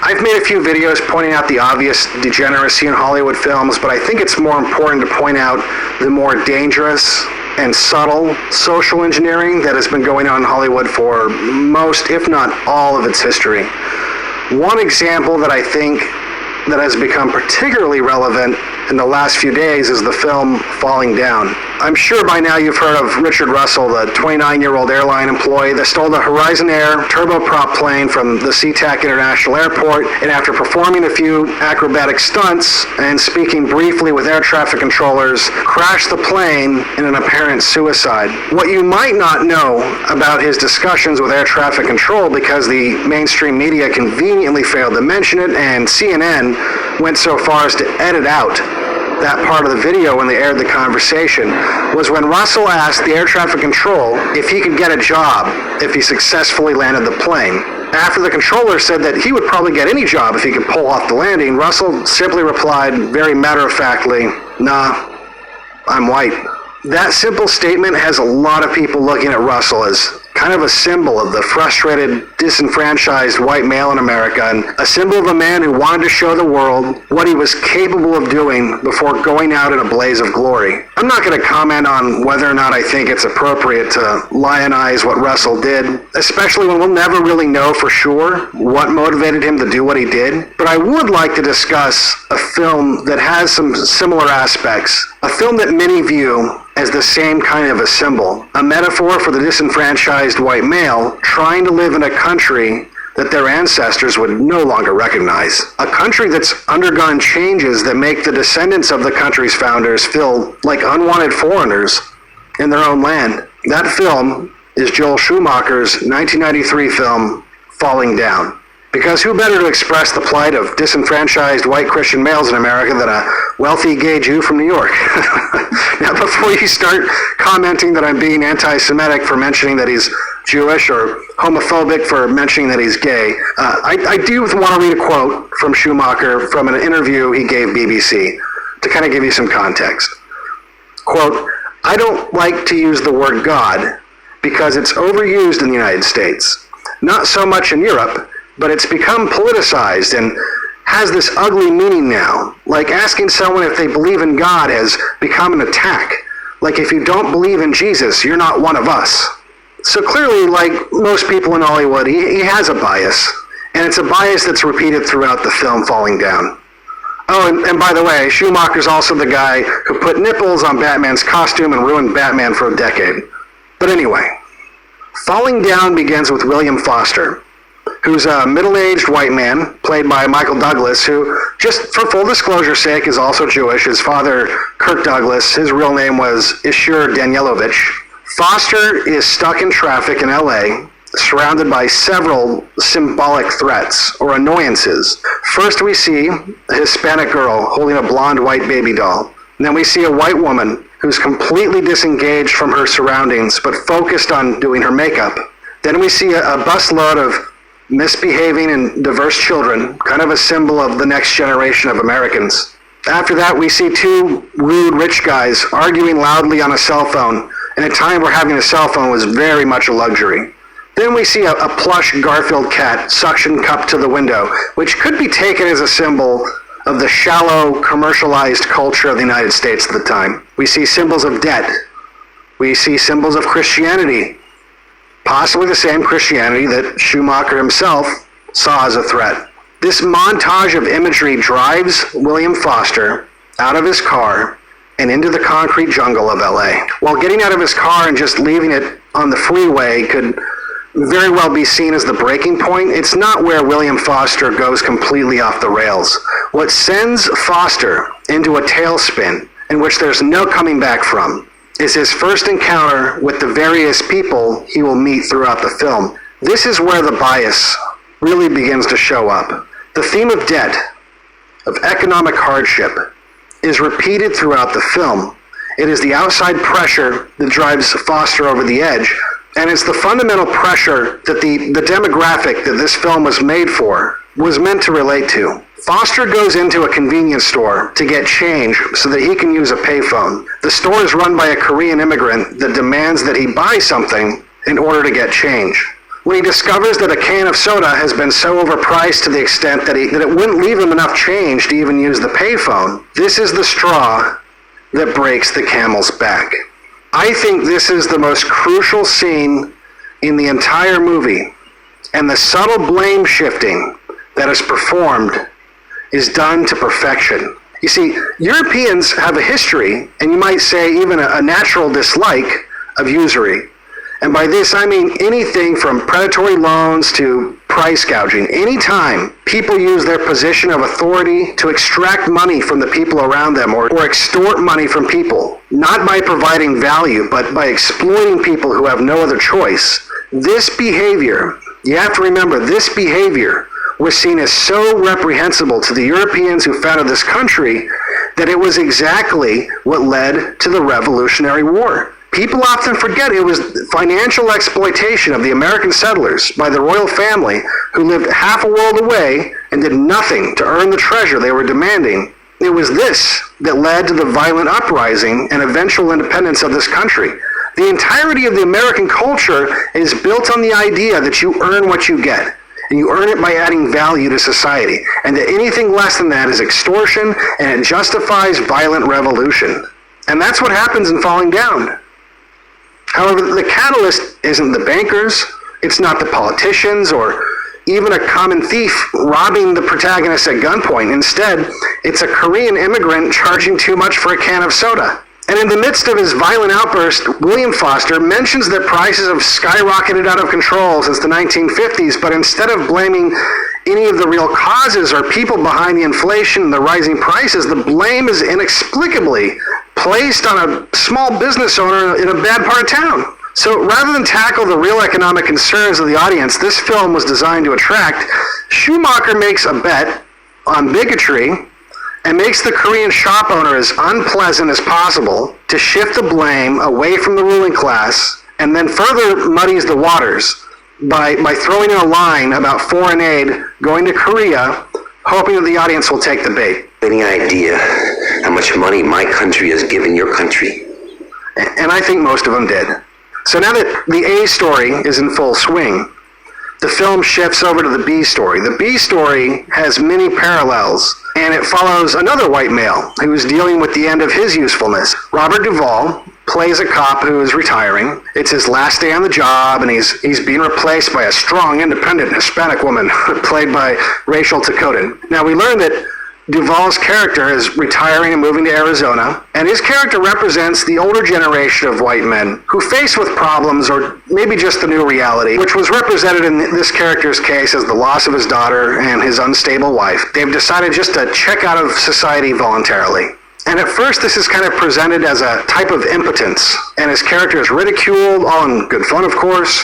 I've made a few videos pointing out the obvious degeneracy in Hollywood films, but I think it's more important to point out the more dangerous and subtle social engineering that has been going on in Hollywood for most, if not all, of its history. One example that I think that has become particularly relevant in the last few days is the film Falling Down. I'm sure by now you've heard of Richard Russell, the 29-year-old airline employee that stole the Horizon Air turboprop plane from the SeaTac International Airport, and after performing a few acrobatic stunts and speaking briefly with air traffic controllers, crashed the plane in an apparent suicide. What you might not know about his discussions with air traffic control, because the mainstream media conveniently failed to mention it, and CNN went so far as to edit out that part of the video when they aired the conversation, was when Russell asked the air traffic control if he could get a job if he successfully landed the plane. After the controller said that he would probably get any job if he could pull off the landing, Russell simply replied very matter-of-factly, "Nah, I'm white." That simple statement has a lot of people looking at Russell as kind of a symbol of the frustrated, disenfranchised white male in America, and a symbol of a man who wanted to show the world what he was capable of doing before going out in a blaze of glory. I'm not going to comment on whether or not I think it's appropriate to lionize what Russell did, especially when we'll never really know for sure what motivated him to do what he did. But I would like to discuss a film that has some similar aspects, a film that many view as the same kind of a symbol, a metaphor for the disenfranchised white male trying to live in a country that their ancestors would no longer recognize. A country that's undergone changes that make the descendants of the country's founders feel like unwanted foreigners in their own land. That film is Joel Schumacher's 1993 film, Falling Down. Because who better to express the plight of disenfranchised white Christian males in America than a wealthy gay Jew from New York? Now, before you start commenting that I'm being anti-Semitic for mentioning that he's Jewish or homophobic for mentioning that he's gay, I do want to read a quote from Schumacher from an interview he gave BBC to kind of give you some context. Quote, "I don't like to use the word God because it's overused in the United States. Not so much in Europe, but it's become politicized and has this ugly meaning now. Like asking someone if they believe in God has become an attack. Like if you don't believe in Jesus, you're not one of us." So clearly, like most people in Hollywood, he has a bias. And it's a bias that's repeated throughout the film Falling Down. Oh, and by the way, Schumacher's also the guy who put nipples on Batman's costume and ruined Batman for a decade. But anyway, Falling Down begins with William Foster, who's a middle-aged white man, played by Michael Douglas, who, just for full disclosure's sake, is also Jewish. His father, Kirk Douglas, his real name was Ishur Danielovich. Foster is stuck in traffic in LA, surrounded by several symbolic threats or annoyances. First, we see a Hispanic girl holding a blonde white baby doll. And then we see a white woman who's completely disengaged from her surroundings, but focused on doing her makeup. Then we see a busload of misbehaving and diverse children, kind of a symbol of the next generation of Americans. After that, we see two rude rich guys arguing loudly on a cell phone in a time where having a cell phone was very much a luxury. Then we see a plush Garfield cat suction cupped to the window, which could be taken as a symbol of the shallow, commercialized culture of the United States at the time. We see symbols of debt. We see symbols of Christianity, possibly the same Christianity that Schumacher himself saw as a threat. This montage of imagery drives William Foster out of his car and into the concrete jungle of LA. While getting out of his car and just leaving it on the freeway could very well be seen as the breaking point, it's not where William Foster goes completely off the rails. What sends Foster into a tailspin in which there's no coming back from is his first encounter with the various people he will meet throughout the film. This is where the bias really begins to show up. The theme of debt, of economic hardship, is repeated throughout the film. It is the outside pressure that drives Foster over the edge, and it's the fundamental pressure that the demographic that this film was made for was meant to relate to. Foster goes into a convenience store to get change so that he can use a payphone. The store is run by a Korean immigrant that demands that he buy something in order to get change. when he discovers that a can of soda has been so overpriced to the extent that it wouldn't leave him enough change to even use the payphone. This is the straw that breaks the camel's back. I think this is the most crucial scene in the entire movie, and the subtle blame shifting that is performed is done to perfection. You see, Europeans have a history, and you might say even a natural dislike of usury. And by this, I mean anything from predatory loans to price gouging. Anytime people use their position of authority to extract money from the people around them or extort money from people, not by providing value, but by exploiting people who have no other choice, this behavior, you have to remember, this behavior was seen as so reprehensible to the Europeans who founded this country that it was exactly what led to the Revolutionary War. People often forget it was financial exploitation of the American settlers by the royal family who lived half a world away and did nothing to earn the treasure they were demanding. It was this that led to the violent uprising and eventual independence of this country. The entirety of the American culture is built on the idea that you earn what you get, and you earn it by adding value to society, and that anything less than that is extortion, and it justifies violent revolution. And that's what happens in Falling Down. However, the catalyst isn't the bankers, it's not the politicians, or even a common thief robbing the protagonist at gunpoint. Instead, it's a Korean immigrant charging too much for a can of soda. And in the midst of his violent outburst, William Foster mentions that prices have skyrocketed out of control since the 1950s, but instead of blaming any of the real causes or people behind the inflation and the rising prices, the blame is inexplicably placed on a small business owner in a bad part of town. So rather than tackle the real economic concerns of the audience this film was designed to attract, Schumacher makes a bet on bigotry and makes the Korean shop owner as unpleasant as possible to shift the blame away from the ruling class, and then further muddies the waters by throwing in a line about foreign aid going to Korea, hoping that the audience will take the bait. Any idea how much money my country has given your country? And I think most of them did. So now that the A story is in full swing, the film shifts over to the B story. The B story has many parallels, and it follows another white male who is dealing with the end of his usefulness. Robert Duvall plays a cop who is retiring. It's his last day on the job, and he's being replaced by a strong, independent Hispanic woman played by Rachel Ticotin. Now, we learn that Duvall's character is retiring and moving to Arizona, and his character represents the older generation of white men who face with problems or maybe just the new reality, which was represented in this character's case as the loss of his daughter and his unstable wife. They've decided just to check out of society voluntarily. And at first, this is kind of presented as a type of impotence, and his character is ridiculed, all in good fun, of course,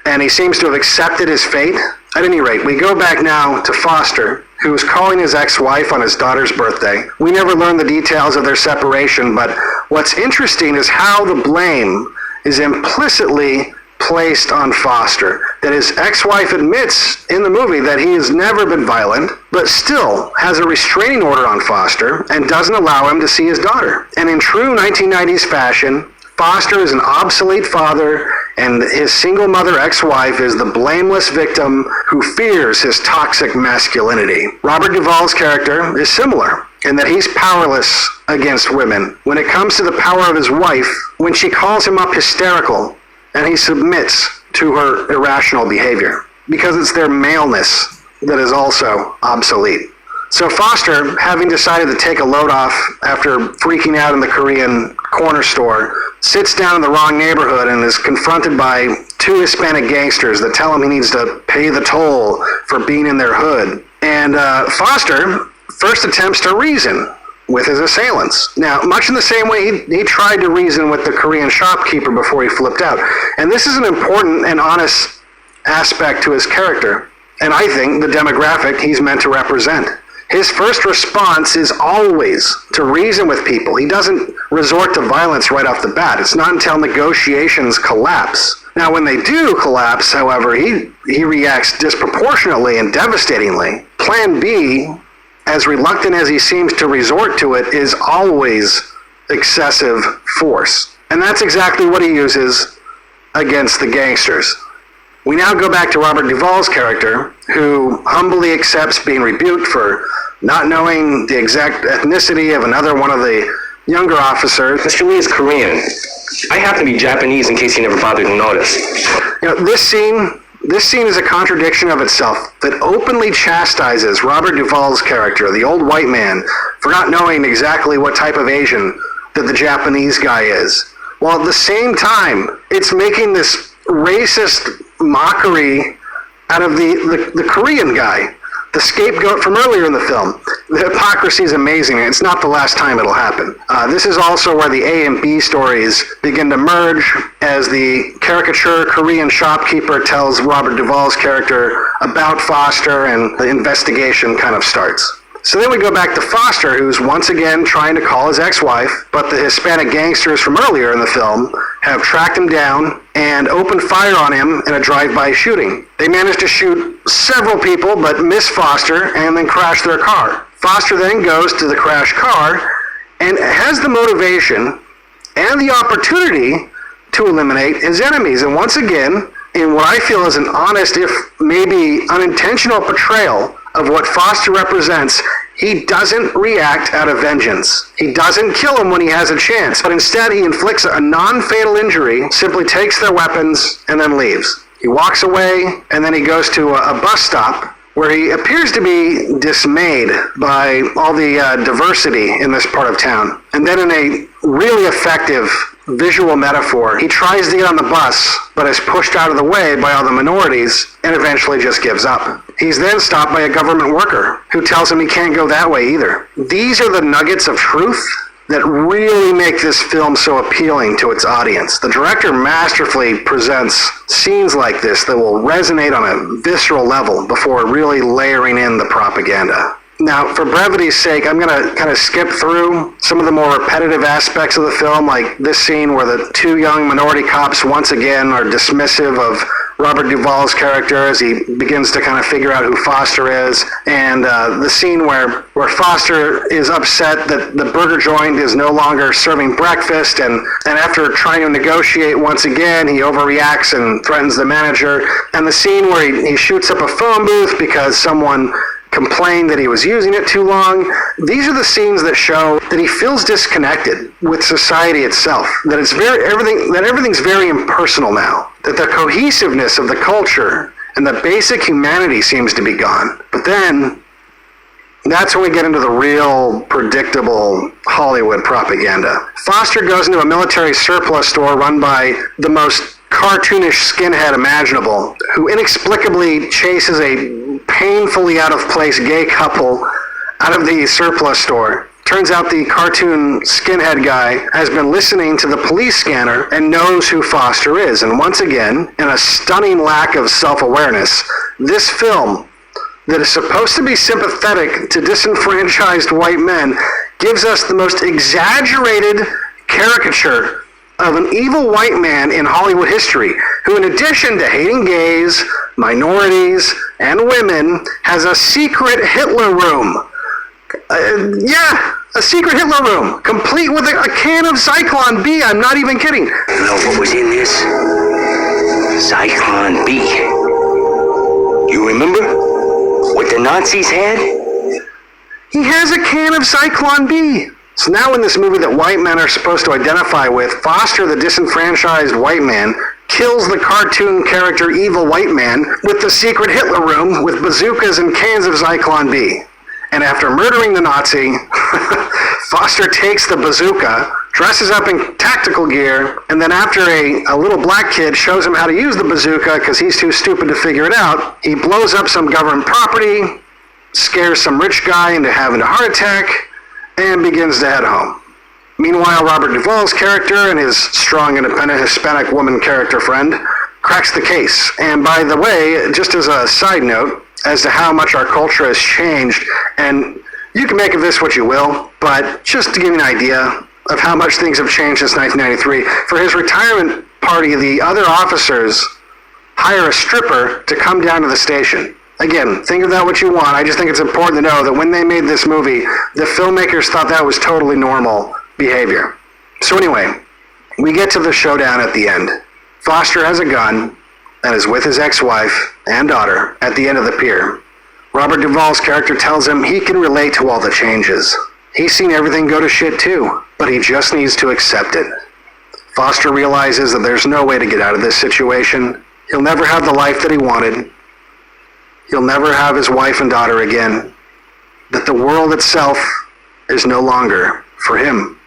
and he seems to have accepted his fate. At any rate, we go back now to Foster, who is calling his ex-wife on his daughter's birthday. We never learn the details of their separation, but what's interesting is how the blame is implicitly placed on Foster. That his ex-wife admits in the movie that he has never been violent, but still has a restraining order on Foster and doesn't allow him to see his daughter. And in true 1990s fashion, Foster is an obsolete father, and his single mother ex-wife is the blameless victim who fears his toxic masculinity. Robert Duvall's character is similar in that he's powerless against women. When it comes to the power of his wife, when she calls him up hysterical, and he submits to her irrational behavior, because it's their maleness that is also obsolete. So Foster, having decided to take a load off after freaking out in the Korean corner store, sits down in the wrong neighborhood and is confronted by two Hispanic gangsters that tell him he needs to pay the toll for being in their hood. And Foster first attempts to reason with his assailants. Now, much in the same way he tried to reason with the Korean shopkeeper before he flipped out. And this is an important and honest aspect to his character, and I think the demographic he's meant to represent. His first response is always to reason with people. He doesn't resort to violence right off the bat. It's not until negotiations collapse. Now, when they do collapse, however, he reacts disproportionately and devastatingly. Plan B, as reluctant as he seems to resort to it, is always excessive force. And that's exactly what he uses against the gangsters. We now go back to Robert Duvall's character, who humbly accepts being rebuked for not knowing the exact ethnicity of another one of the younger officers. Mr. Lee is Korean. I happen to be Japanese in case you never bothered to notice. This scene is a contradiction of itself that openly chastises Robert Duvall's character, the old white man, for not knowing exactly what type of Asian that the Japanese guy is. While at the same time, it's making this racist mockery out of the Korean guy, the scapegoat from earlier in the film. The hypocrisy is amazing, and it's not the last time it'll happen. This is also where the A and B stories begin to merge as the caricature Korean shopkeeper tells Robert Duvall's character about Foster, and the investigation kind of starts. So then we go back to Foster, who's once again trying to call his ex-wife, but the Hispanic gangsters from earlier in the film have tracked him down and opened fire on him in a drive-by shooting. They manage to shoot several people, but miss Foster and then crash their car. Foster then goes to the crashed car and has the motivation and the opportunity to eliminate his enemies. And once again, in what I feel is an honest, if maybe unintentional portrayal of what Foster represents, he doesn't react out of vengeance. He doesn't kill him when he has a chance, but instead he inflicts a non-fatal injury, simply takes their weapons, and then leaves. He walks away, and then he goes to a bus stop where he appears to be dismayed by all the diversity in this part of town. And then in a really effective visual metaphor, he tries to get on the bus, but is pushed out of the way by all the minorities and eventually just gives up. He's then stopped by a government worker who tells him he can't go that way either. These are the nuggets of truth that really make this film so appealing to its audience. The director masterfully presents scenes like this that will resonate on a visceral level before really layering in the propaganda. Now, for brevity's sake, I'm going to kind of skip through some of the more repetitive aspects of the film, like this scene where the two young minority cops once again are dismissive of Robert Duvall's character as he begins to kind of figure out who Foster is, and the scene where Foster is upset that the burger joint is no longer serving breakfast, and after trying to negotiate once again, he overreacts and threatens the manager, and the scene where he shoots up a phone booth because someone complained that he was using it too long. These are the scenes that show that he feels disconnected with society itself, that everything's very impersonal now, that the cohesiveness of the culture and the basic humanity seems to be gone. But then that's when we get into the real predictable Hollywood propaganda. Foster goes into a military surplus store run by the most cartoonish skinhead imaginable, who inexplicably chases a painfully out-of-place gay couple out of the surplus store. Turns out the cartoon skinhead guy has been listening to the police scanner and knows who Foster is. And once again, in a stunning lack of self-awareness, this film that is supposed to be sympathetic to disenfranchised white men gives us the most exaggerated caricature of an evil white man in Hollywood history, who in addition to hating gays, minorities, and women, has a secret Hitler room. A secret Hitler room, complete with a can of Zyklon B. I'm not even kidding. You know what was in this? Zyklon B. You remember what the Nazis had? He has a can of Zyklon B. So now in this movie that white men are supposed to identify with, Foster, the disenfranchised white man, kills the cartoon character evil white man with the secret Hitler room with bazookas and cans of Zyklon B. And after murdering the Nazi, Foster takes the bazooka, dresses up in tactical gear, and then after a little black kid shows him how to use the bazooka because he's too stupid to figure it out, he blows up some government property, scares some rich guy into having a heart attack, and begins to head home. Meanwhile, Robert Duvall's character and his strong, independent Hispanic woman character friend cracks the case. And by the way, just as a side note, as to how much our culture has changed, and you can make of this what you will, but just to give you an idea of how much things have changed since 1993, for his retirement party, the other officers hire a stripper to come down to the station. Again, think of that what you want. I just think it's important to know that when they made this movie, the filmmakers thought that was totally normal behavior. So anyway, we get to the showdown at the end. Foster has a gun, and is with his ex-wife and daughter at the end of the pier. Robert Duvall's character tells him he can relate to all the changes. He's seen everything go to shit too, but he just needs to accept it. Foster realizes that there's no way to get out of this situation. He'll never have the life that he wanted. He'll never have his wife and daughter again. That the world itself is no longer for him.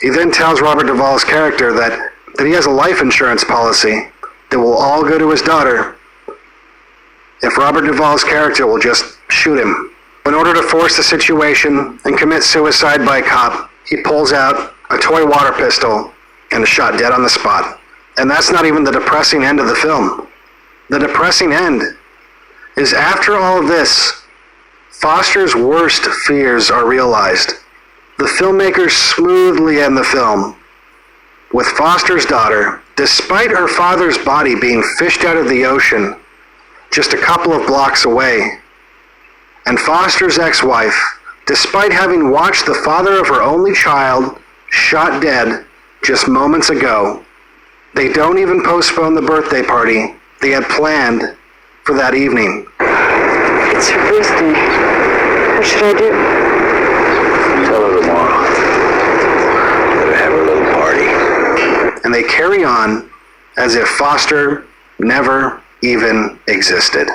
He then tells Robert Duvall's character that he has a life insurance policy that will all go to his daughter if Robert Duvall's character will just shoot him. In order to force the situation and commit suicide by cop, he pulls out a toy water pistol and is shot dead on the spot. And that's not even the depressing end of the film. The depressing end is after all of this, Foster's worst fears are realized. The filmmakers smoothly end the film with Foster's daughter, despite her father's body being fished out of the ocean just a couple of blocks away, and Foster's ex-wife, despite having watched the father of her only child shot dead just moments ago. They don't even postpone the birthday party they had planned for that evening. It's her birthday. What should I do? Tell her tomorrow. Let her have her little party. And they carry on as if Foster never even existed.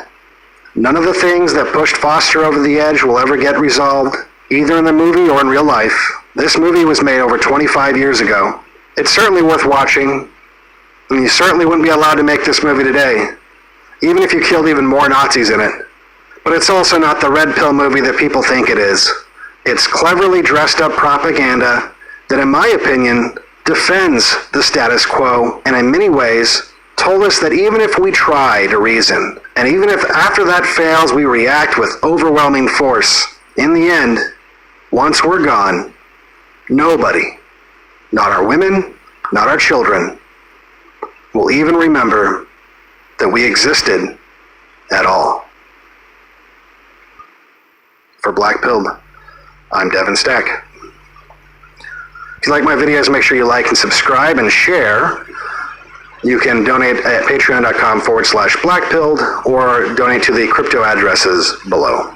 None of the things that pushed Foster over the edge will ever get resolved, either in the movie or in real life. This movie was made over 25 years ago. It's certainly worth watching, and you certainly wouldn't be allowed to make this movie today, even if you killed even more Nazis in it. But it's also not the red pill movie that people think it is. It's cleverly dressed up propaganda that, in my opinion, defends the status quo, and in many ways told us that even if we try to reason, and even if after that fails we react with overwhelming force, in the end, once we're gone, nobody, not our women, not our children, will even remember that we existed at all. For Black Pilled, I'm Devin Stack. If you like my videos, make sure you like and subscribe and share. You can donate at patreon.com/blackpilled or donate to the crypto addresses below.